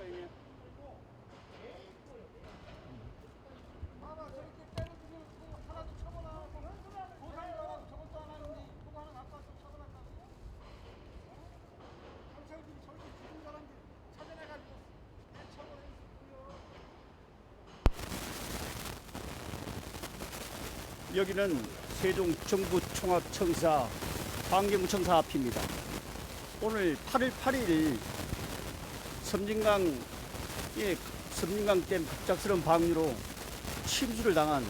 있습니까 이게? 여기는 세종 정부총합청사 환경청사 앞입니다. 오늘 8월 8일 섬진강의 섬진강댐 급작스러운 방류로 침수당한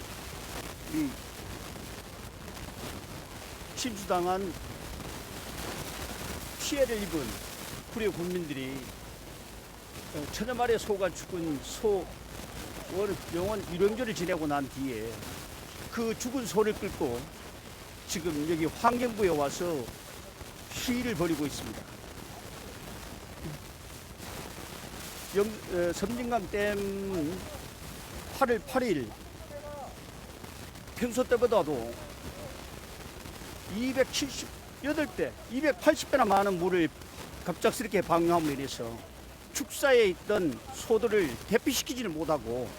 피해를 입은 구례 국민들이 천여 마리의 소가 죽은 소 영원 유령절을 지내고 난 뒤에 그 죽은 소를 끌고 지금 여기 환경부에 와서 시위를 벌이고 있습니다. 섬진강댐 8월 8일 평소 때보다도 278배, 280배나 많은 물을 갑작스럽게 방류함으로 인해서 축사에 있던 소들을 대피시키지는 못하고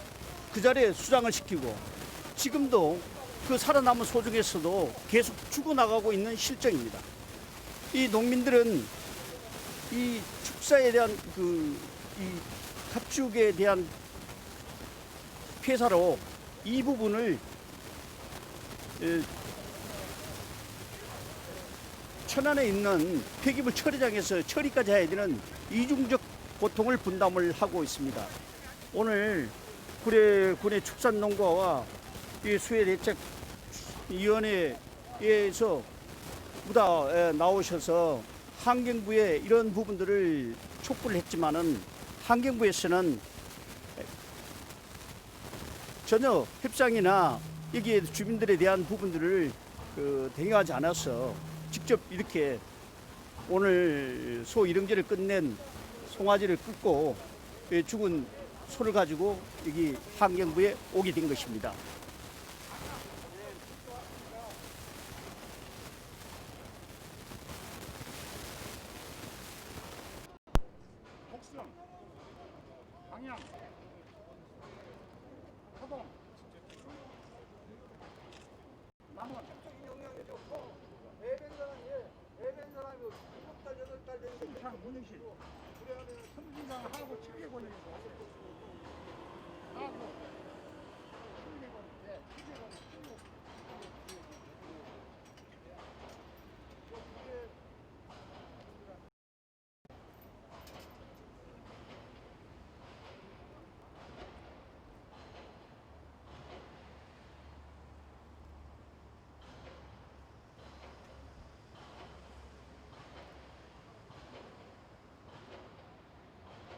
그 자리에 수장을 시키고 지금도 그 살아남은 소 중에서도 계속 죽어나가고 있는 실정입니다. 이 농민들은 이 축사에 대한 이 가축에 대한 폐사로 이 부분을 천안에 있는 폐기물 처리장에서 처리까지 해야 되는 이중적 고통을 분담을 하고 있습니다. 오늘 구례 축산농가와 이 수해대책위원회에서 무다 나오셔서 환경부에 이런 부분들을 촉구를 했지만은 환경부에서는 전혀 협상이나 여기에 주민들에 대한 부분들을 대응하지 않아서 직접 이렇게 오늘 소 일형제를 끝낸 송아지를 끊고 죽은 소를 가지고 여기 환경부에 오게 된 것입니다. 복성, 방향, 서동, 남원. 영향이 좋고 애변 사람이 7달 8달 되는데 참 문의실. 그래가지고 섬진강하고 7개 걸리고 하고 7개 걸리는데 7개 걸리고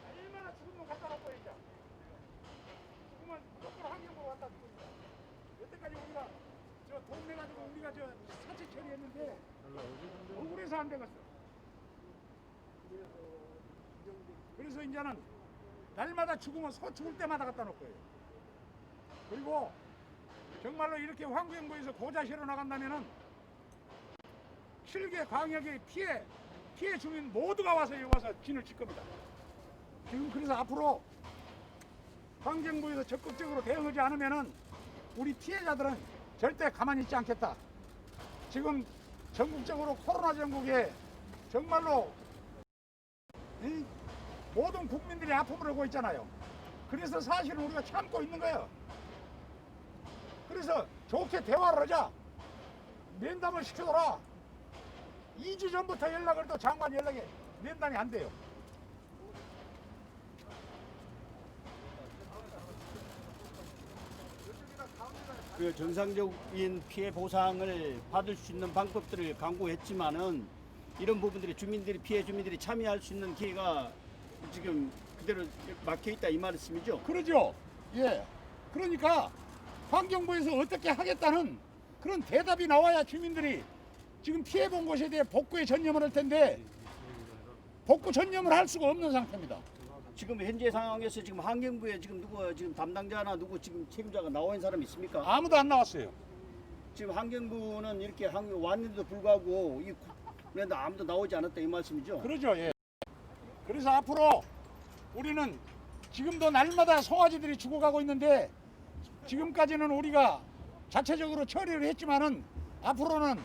얼마나 죽은 놈 갖다 놓고 있자. 그러면 거꾸로 환경부 갖다 두고 있자. 여태까지 우리가 돈 내가지고 우리가 사채 처리했는데 억울해서 안 되겠어. 그래서 이제는 날마다 죽으면 소 죽을 때마다 갖다 놓을 거예요. 그리고 정말로 이렇게 환경부에서 고자시로 나간다면은 7개 광역의 피해 주민 모두가 와서 여기 와서 진을 칠 겁니다. 지금 그래서 앞으로 환경부에서 적극적으로 대응하지 않으면은 우리 피해자들은 절대 가만히 있지 않겠다. 지금 전국적으로 코로나 전국에 정말로 이 모든 국민들이 아픔을 하고 있잖아요. 그래서 사실은 우리가 참고 있는 거예요. 그래서 좋게 대화를 하자. 면담을 시켜줘라. 2주 전부터 연락을 해도 장관 연락이 면담이 안 돼요. 그 정상적인 피해 보상을 받을 수 있는 방법들을 강구했지만은 이런 부분들이 피해 주민들이 참여할 수 있는 기회가 지금 그대로 막혀 있다 이 말씀이죠? 그러죠. 예. 그러니까 환경부에서 어떻게 하겠다는 그런 대답이 나와야 주민들이 지금 피해 본 곳에 대해 복구에 전념을 할 텐데 복구 전념을 할 수가 없는 상태입니다. 지금 현재 상황에서 지금 환경부에 지금 누구 지금 담당자나 누구 지금 책임자가 나와 있는 사람이 있습니까? 아무도 안 나왔어요. 지금 환경부는 이렇게 왔는데도 불구하고 그런데 아무도 나오지 않았다 이 말씀이죠? 그러죠. 예. 그래서 앞으로 우리는 지금도 날마다 송아지들이 죽어가고 있는데 지금까지는 우리가 자체적으로 처리를 했지만은 앞으로는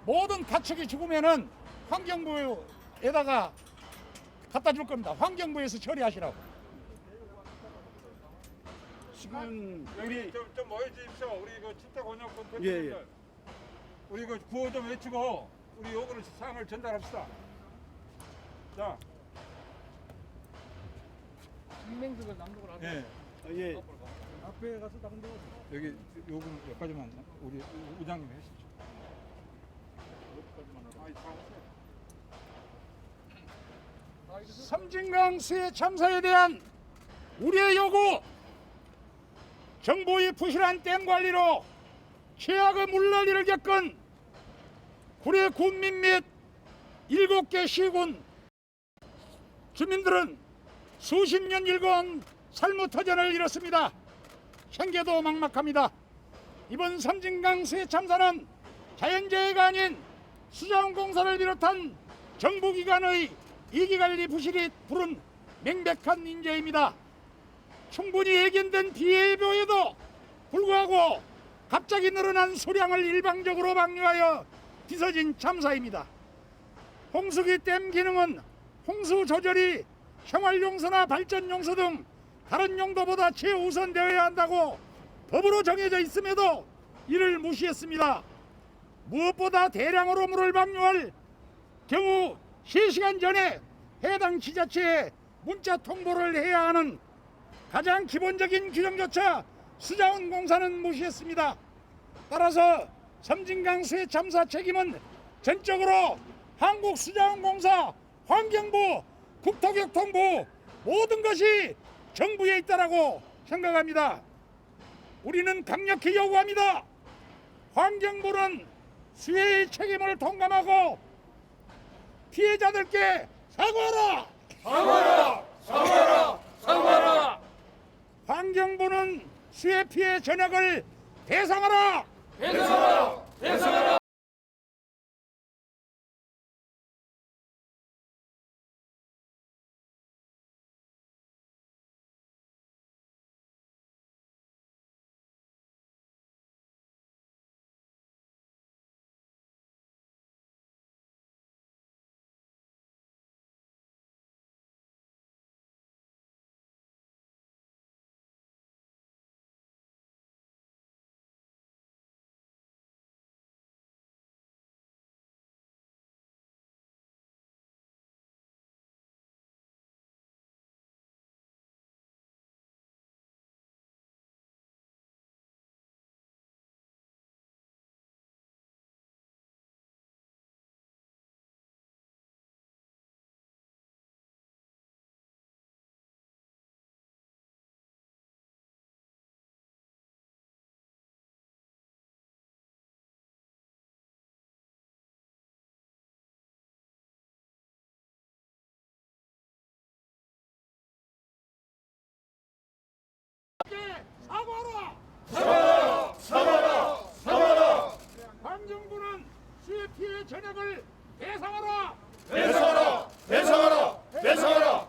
모든 가축이 죽으면은 환경부에다가 갖다 줄 겁니다. 환경부에서 처리하시라고. 지금 여기 우리 좀 모여주십시오. 우리 그 친탁원역권 예, 예. 대표님들. 우리 그 구호 좀 외치고 우리 요구를 사항을 전달합시다. 자, 인맹들을 낭독을 하고 예. 예, 앞에 가서 낭독을 여기 요구 여기까지만 우리 의장님 해주시죠. 섬진강 수해 참사에 대한 우리의 요구, 정부의 부실한 댐 관리로 최악의 물난리를 겪은 구례 군민 및 7개 시군 주민들은 수십 년 일궈온 삶의 터전을 잃었습니다. 생계도 막막합니다. 이번 섬진강 수해 참사는 자연재해가 아닌 수자원공사를 비롯한 정부기관의 이기관리 부실이 부른 명백한 인재입니다. 충분히 예견된 피해 예보에도 불구하고 갑자기 늘어난 수량을 일방적으로 방류하여 뒤처진 참사입니다. 홍수기 댐 기능은 홍수 조절이 생활용서나 발전용서 등 다른 용도보다 최우선되어야 한다고 법으로 정해져 있음에도 이를 무시했습니다. 무엇보다 대량으로 물을 방류할 경우 3시간 전에 해당 지자체에 문자 통보를 해야 하는 가장 기본적인 규정조차 수자원공사는 무시했습니다. 따라서 섬진강 수해 참사 책임은 전적으로 한국수자원공사, 환경부, 국토교통부 모든 것이 정부에 있다라고 생각합니다. 우리는 강력히 요구합니다. 환경부는 수해의 책임을 통감하고 피해자들께 사과하라! 사과하라! 사과하라! 사과하라! 환경부는 수해 피해 전역을 배상하라! 배상하라! 배상하라! 사과하라! 사과하라! 사과하라! 사과하라! 환경부는 수해 피해 전역을 배상하라! 배상하라! 배상하라! 배상하라!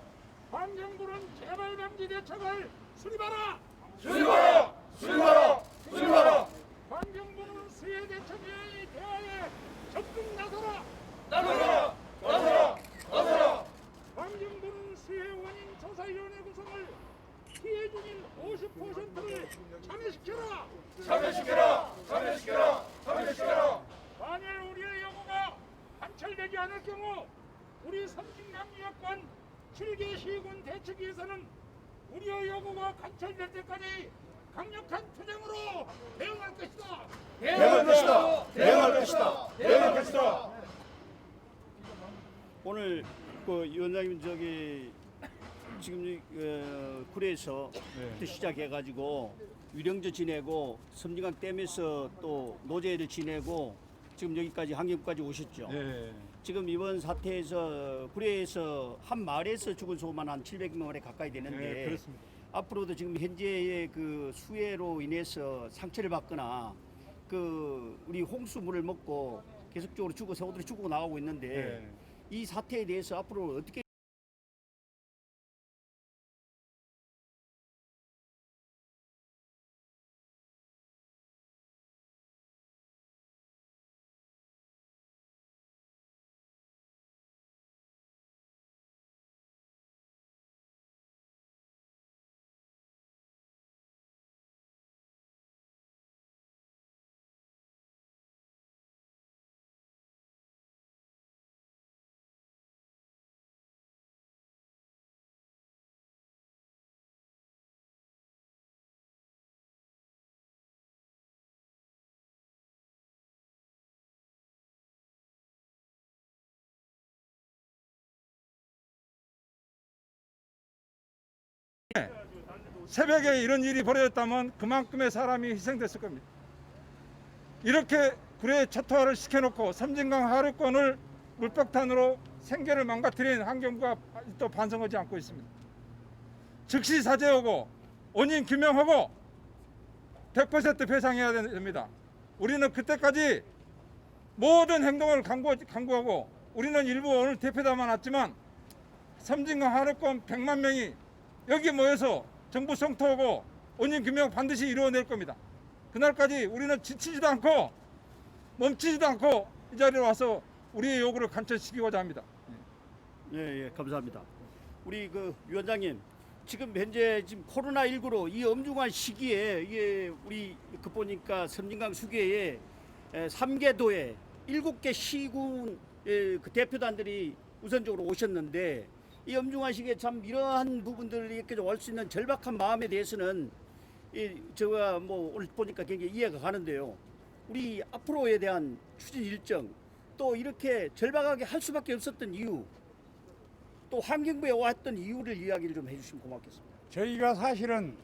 환경부는 재발 방지 대책을 수립하라! 수립하라! 수립하라! 수립하라! 환경부는 수해 대책의 대화에 적극 나서라! 나서라! 나서라! 나서라! 환경부는 수해 원인 조사위원회 구성을 피해 중인 50%를 참여시켜라! 참여시켜라! 참여시켜라! 참여시켜라! 만약 우리의 요구가 관철되지 않을 경우 우리 섬진강 유역권 7개 시군 대책위에서는 우리의 요구가 관철될 때까지 강력한 투쟁으로 대응할 것이다! 대응할 것이다. 대응할 것이다. 대응할 것이다. 오늘 그 위원장님 저기 지금 구례에서 부터 시작해가지고 위령제 지내고 섬진강 댐에서 또 노제를 지내고 지금 여기까지 항경까지 오셨죠. 네. 지금 이번 사태에서 구례에서 한 마을에서 죽은 소만 한 700명에 가까이 되는데 네, 그렇습니다. 앞으로도 지금 현재의 그 수해로 인해서 상처를 받거나 그 우리 홍수물을 먹고 계속적으로 죽어 새우들이 죽고 나가고 있는데 네. 이 사태에 대해서 앞으로 어떻게 새벽에 이런 일이 벌어졌다면 그만큼의 사람이 희생됐을 겁니다. 이렇게 불의 초토화를 시켜놓고 섬진강 하류권을 물폭탄으로 생계를 망가뜨린 환경부가 또 반성하지 않고 있습니다. 즉시 사죄하고 원인 규명하고 100% 배상해야 됩니다. 우리는 그때까지 모든 행동을 강구하고 우리는 일부 오늘 대표단만 왔지만 섬진강 하류권 100만 명이 여기 모여서 정부 성토하고 원인 규명 반드시 이루어낼 겁니다. 그날까지 우리는 지치지도 않고 멈추지도 않고 이 자리에 와서 우리의 요구를 관철시키고자 합니다. 예, 감사합니다. 우리 그 위원장님, 지금 현재 지금 코로나19로 이 엄중한 시기에 이게 우리 그 보니까 섬진강 수계에 3개 도에 7개 시군 그 대표단들이 우선적으로 오셨는데 이 엄중한 시기에 참 이러한 부분들이 이렇게 올 수 있는 절박한 마음에 대해서는 제가 뭐 오늘 보니까 굉장히 이해가 가는데요. 우리 앞으로에 대한 추진 일정 또 이렇게 절박하게 할 수밖에 없었던 이유 또 환경부에 왔던 이유를 이야기를 좀 해주시면 고맙겠습니다. 저희가 사실은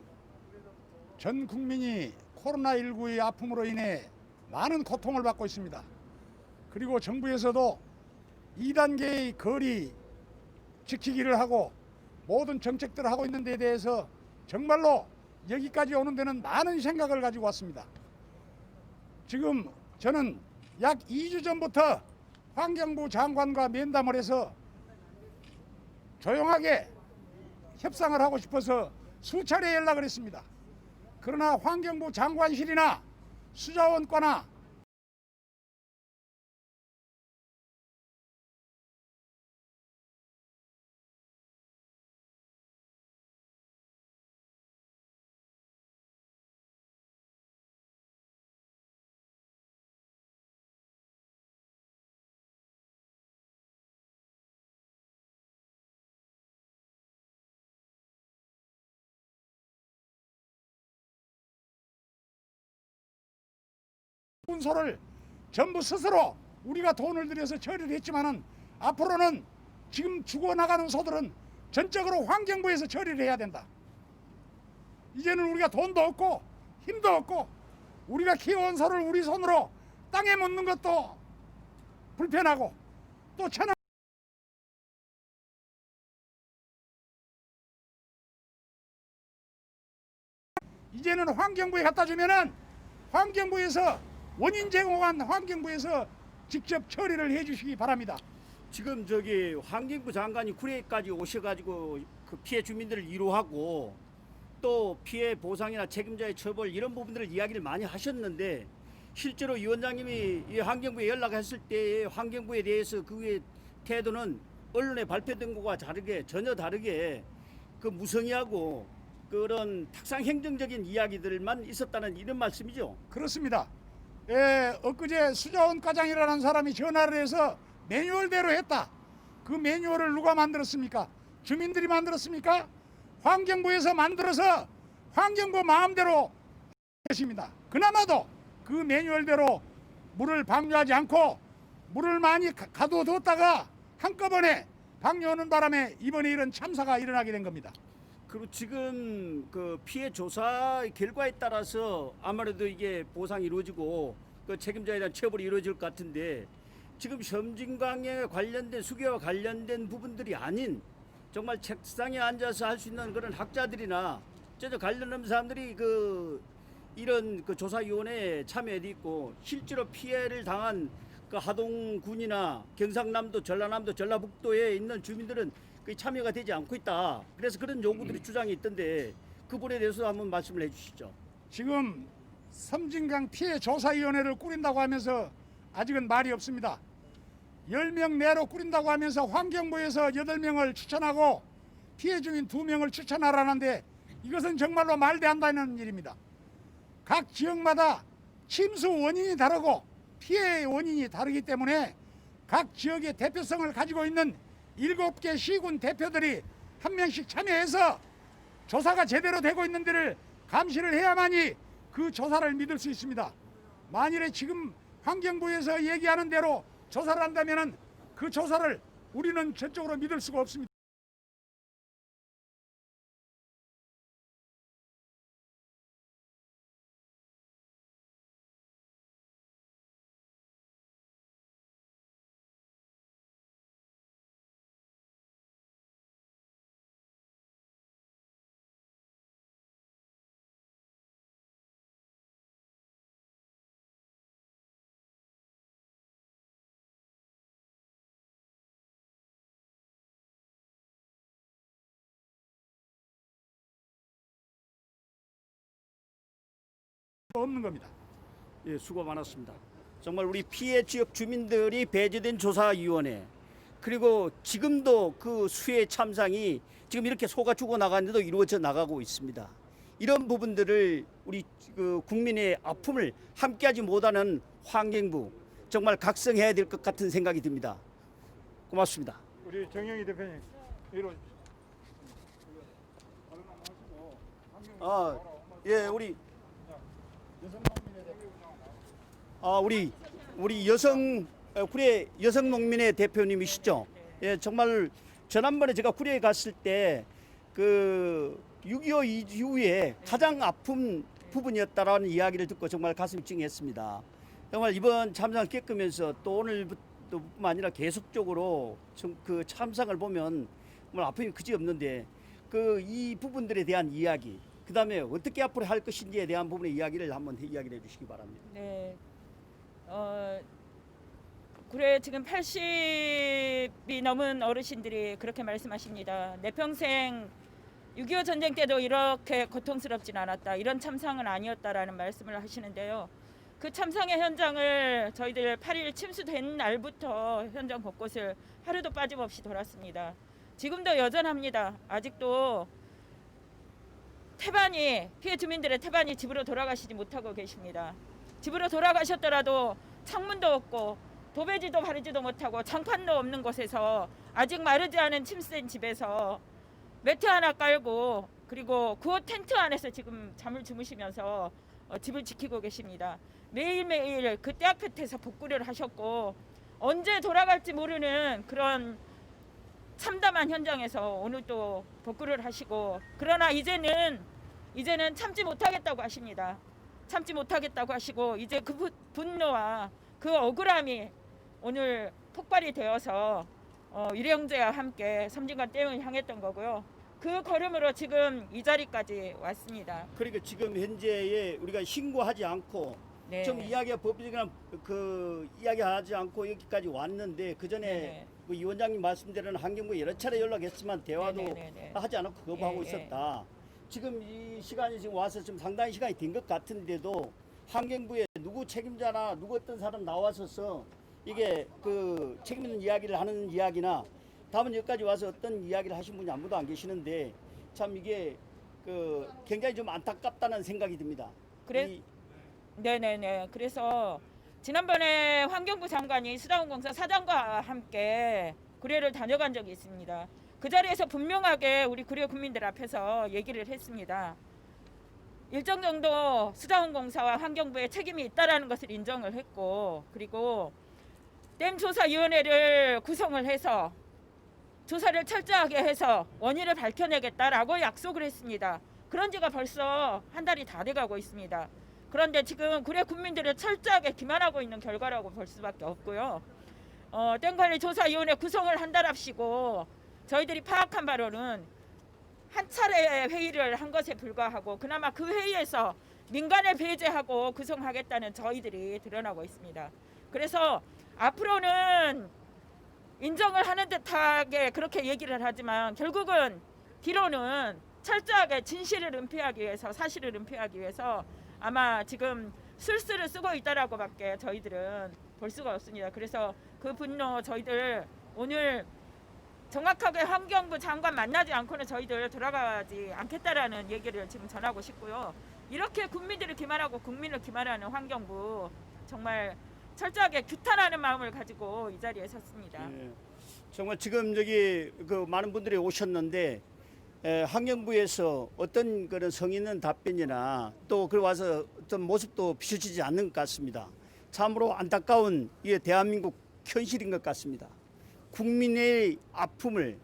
전 국민이 코로나19의 아픔으로 인해 많은 고통을 받고 있습니다. 그리고 정부에서도 2단계의 거리 지키기를 하고 모든 정책들을 하고 있는 데 대해서 정말로 여기까지 오는 데는 많은 생각을 가지고 왔습니다. 지금 저는 약 2주 전부터 환경부 장관과 면담을 해서 조용하게 협상을 하고 싶어서 수차례 연락을 했습니다. 그러나 환경부 장관실이나 수자원과나 문서를 전부 스스로 우리가 돈을 들여서 처리를 했지만은 앞으로는 지금 죽어나가는 소들은 전적으로 환경부에서 처리를 해야 된다. 이제는 우리가 돈도 없고 힘도 없고 우리가 키워온 소를 우리 손으로 땅에 묻는 것도 불편하고 또 천연 이제는 환경부에 갖다 주면은 환경부에서 원인 제공한 환경부에서 직접 처리를 해주시기 바랍니다. 지금 저기 환경부 장관이 구례까지 오셔가지고 그 피해 주민들을 위로하고 또 피해 보상이나 책임자의 처벌 이런 부분들을 이야기를 많이 하셨는데 실제로 위원장님이 이 환경부에 연락했을 때 환경부에 대해서 그의 태도는 언론에 발표된 것과 다르게 전혀 다르게 그 무성의하고 그런 탁상 행정적인 이야기들만 있었다는 이런 말씀이죠. 그렇습니다. 엊그제 수자원 과장이라는 사람이 전화를 해서 매뉴얼대로 했다. 그 매뉴얼을 누가 만들었습니까? 주민들이 만들었습니까? 환경부에서 만들어서 환경부 마음대로 했습니다. 그나마도 그 매뉴얼대로 물을 방류하지 않고 물을 많이 가둬뒀다가 한꺼번에 방류하는 바람에 이번에 이런 참사가 일어나게 된 겁니다. 그리고 지금 그 피해 조사 결과에 따라서 아무래도 이게 보상이 이루어지고 그 책임자에 대한 처벌이 이루어질 것 같은데 지금 섬진강에 관련된 수계와 관련된 부분들이 아닌 정말 책상에 앉아서 할 수 있는 그런 학자들이나 전혀 관련 없는 사람들이 이런 그 조사위원회에 참여해 있고 실제로 피해를 당한 그 하동군이나 경상남도, 전라남도, 전라북도에 있는 주민들은 참여가 되지 않고 있다. 그래서 그런 요구들이 주장이 있던데 그 부분에 대해서 한번 말씀을 해주시죠. 지금 섬진강 피해 조사위원회를 꾸린다고 하면서 아직은 말이 없습니다. 10명 내로 꾸린다고 하면서 환경부에서 8명을 추천하고 피해 중인 2명을 추천하라는데 이것은 정말로 말도 안 되는 일입니다. 각 지역마다 침수 원인이 다르고 피해의 원인이 다르기 때문에 각 지역의 대표성을 가지고 있는 7개 시군 대표들이 한 명씩 참여해서 조사가 제대로 되고 있는 데를 감시를 해야만이 그 조사를 믿을 수 있습니다. 만일에 지금 환경부에서 얘기하는 대로 조사를 한다면 그 조사를 우리는 전적으로 믿을 수가 없습니다. 없는 겁니다. 예, 수고 많았습니다. 정말 우리 피해 지역 주민들이 배제된 조사위원회, 그리고 지금도 그 수해 참상이 지금 이렇게 소가 죽어나가는데도 이루어져 나가고 있습니다. 이런 부분들을 우리 그 국민의 아픔을 함께하지 못하는 환경부 정말 각성해야 될 것 같은 생각이 듭니다. 고맙습니다. 우리 정영희 대표님 위로. 아, 예, 우리 구례 여성 농민의 대표님이시죠? 예, 정말 지난번에 제가 구례에 갔을 때 그 6.25 이후에 가장 아픈 부분이었다라는 이야기를 듣고 정말 가슴이 찡했습니다. 정말 이번 참상을 겪으면서 또 오늘뿐만 아니라 계속적으로 그 참상을 보면 정말 아픔이 그지없는데 그 이 부분들에 대한 이야기, 그 다음에 어떻게 앞으로 할 것인지에 대한 부분의 이야기를 한번 이야기를 해주시기 바랍니다. 네. 구례 지금 80이 넘은 어르신들이 그렇게 말씀하십니다. 내 평생 6.25 전쟁 때도 이렇게 고통스럽진 않았다. 이런 참상은 아니었다라는 말씀을 하시는데요. 그 참상의 현장을 저희들 8일 침수된 날부터 현장 곳곳을 하루도 빠짐없이 돌았습니다. 지금도 여전합니다. 아직도 피해 주민들의 태반이 집으로 돌아가시지 못하고 계십니다. 집으로 돌아가셨더라도 창문도 없고 도배지도 바르지도 못하고 장판도 없는 곳에서 아직 마르지 않은 침수된 집에서 매트 하나 깔고 그리고 구호 텐트 안에서 지금 잠을 주무시면서 집을 지키고 계십니다. 매일매일 그 떼약볕에서 복구를 하셨고 언제 돌아갈지 모르는 그런 참담한 현장에서 오늘 또 복구를 하시고, 그러나 이제는 참지 못하겠다고 하십니다. 참지 못하겠다고 하시고 이제 그 분노와 그 억울함이 오늘 폭발이 되어서 일형제와 함께 섬진강 댐을 향했던 거고요. 그 걸음으로 지금 이 자리까지 왔습니다. 그러니까 지금 현재에 우리가 신고하지 않고 네. 좀 법적인 그 이야기하지 않고 여기까지 왔는데 그 전에 네네. 그 이 원장님 말씀대로는 환경부에 여러 차례 연락했지만 대화도 네네네네. 하지 않고 거부하고 예, 있었다. 지금 이 시간이 지금 와서 좀 상당히 시간이 된 것 같은데도 환경부에 누구 책임자나 누구 어떤 사람 나와서서 이게 그 책임 있는 이야기를 하는 이야기나 다음은 여기까지 와서 어떤 이야기를 하신 분이 아무도 안 계시는데 참 이게 그 굉장히 좀 안타깝다는 생각이 듭니다. 네네네. 그래서 지난번에 환경부 장관이 수자원공사 사장과 함께 구례를 다녀간 적이 있습니다. 그 자리에서 분명하게 우리 구례 국민들 앞에서 얘기를 했습니다. 일정 정도 수자원공사와 환경부의 책임이 있다라는 것을 인정을 했고, 그리고 댐조사위원회를 구성을 해서 조사를 철저하게 해서 원인을 밝혀내겠다라고 약속을 했습니다. 그런 지가 벌써 한 달이 다 돼가고 있습니다. 그런데 지금 구례 국민들을 철저하게 기만하고 있는 결과라고 볼 수밖에 없고요. 댐관리조사위원회 구성을 한다랍시고 저희들이 파악한 바로는 한 차례 회의를 한 것에 불과하고 그나마 그 회의에서 민간을 배제하고 구성하겠다는 저희들이 드러나고 있습니다. 그래서 앞으로는 인정을 하는 듯하게 그렇게 얘기를 하지만 결국은 뒤로는 철저하게 진실을 은폐하기 위해서, 사실을 은폐하기 위해서 아마 지금 술수를 쓰고 있다라고밖에 저희들은 볼 수가 없습니다. 그래서 그 분노 저희들 오늘 정확하게 환경부 장관 만나지 않고는 저희들 돌아가지 않겠다라는 얘기를 지금 전하고 싶고요. 이렇게 국민들을 기만하고 국민을 기만하는 환경부 정말 철저하게 규탄하는 마음을 가지고 이 자리에 섰습니다. 예, 정말 지금 여기 그 많은 분들이 오셨는데 환경부에서 어떤 그런 성의 있는 답변이나 또 그 와서 어떤 모습도 비춰지지 않는 것 같습니다. 참으로 안타까운 이 대한민국 현실인 것 같습니다. 국민의 아픔을,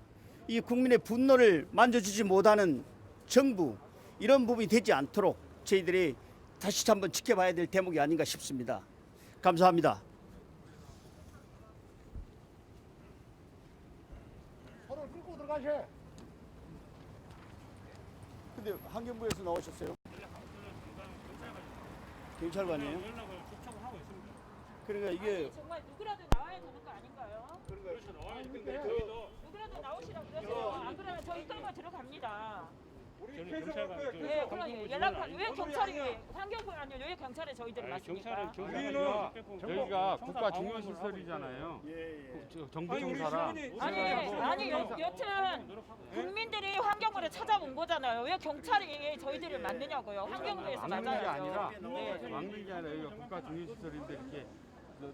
이 국민의 분노를 만져주지 못하는 정부, 이런 부분이 되지 않도록 저희들이 다시 한번 지켜봐야 될 대목이 아닌가 싶습니다. 감사합니다. 서로 끌고 들어가셔. 근데 환경부에서 나오셨어요? 경찰관이에요? 연락을 접촉하고 있습니다. 그러니까 이게 정말 누구라도 나와야 되는 거 아닌가요? 그렇죠. 나와야 되는데 근데 저희도 누구라도 나오시라고 그러세요. 안 그러면 저희 끌고 들어갑니다. 저는 경찰관 네, 그러니 연락한 왜 경찰이 환경부 아니에요? 왜 왜 경찰에 저희들을 맞습니까? 여기가 국가 중요 시설이잖아요. 예. 정부 아니 우리 청사라. 시민이 아니 여튼 국민들이 환경부를 찾아온 거잖아요. 왜 경찰이 저희들을 맞느냐고요. 환경부에서 막는 게 맞아야죠. 아니라 네. 막는 게 아니라 여기가 국가 중요 시설인데 이렇게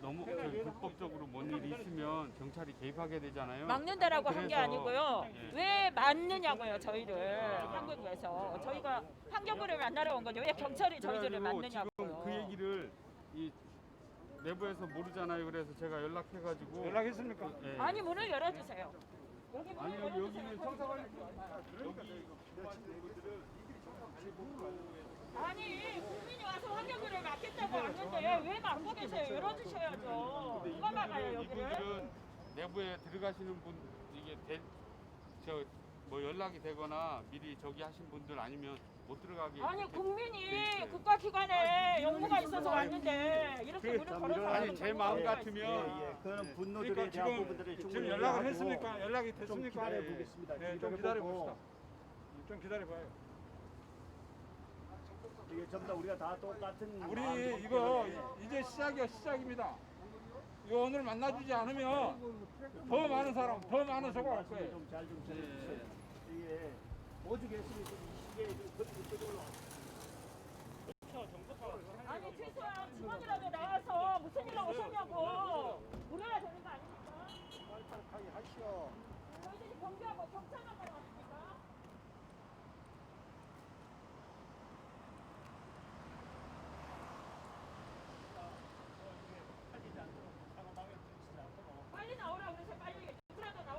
너무 불법적으로 뭔 일이 있으면 경찰이 개입하게 되잖아요. 막는다라고 한 게 그래서, 아니고요. 예. 왜 맞느냐고요, 저희를 한국에서. 저희가 환경부를 만나러 온 거죠. 왜 경찰이 저희들을 그래가지고 맞느냐고요. 지금 그 얘기를 이 내부에서 모르잖아요. 그래서 제가 연락해가지고 연락했습니까? 예. 아니 문을 열어주세요. 여기 문을 아니 열어주세요. 여기는 청사관리 여기 아니 국민이 와서 환경부를 막겠다고 왔는데 왜 막고 계세요? 열어주셔야죠. 누가 막아요 여기를? 이분들은 내부에 들어가시는 분 이게 저 뭐 연락이 되거나 미리 저기 하신 분들 아니면 못 들어가게. 아니 이렇게 돼 국민이 있어요. 국가기관에 용무가 있어서 왔는데 이렇게 문을 걸어서 아니 제 마음 예, 같으면 그런 분노들에 그러니까 대한 지금 부분들을 지금 이해하고 연락을 했습니까? 연락이 좀 됐습니까? 기다려 보겠습니다. 네, 좀 기다려 봅시다. 좀 기다려 봐요. 이게 전부 다 우리가 다 똑같은 우리 마음이기 이거 때문에 이제 시작입니다. 이거 오늘 만나주지 않으면 더 많은 사람, 더 많은 소가 올 거예요. 좀잘좀 전해주세요. 이게 오죽했으면 이 시기에 그리고 아니 최소한 직원이라도 나와서 무슨 일로 오셨냐고 물어야 되는 거 아닙니까? 하시오. 저희들이 경비하고 경찰만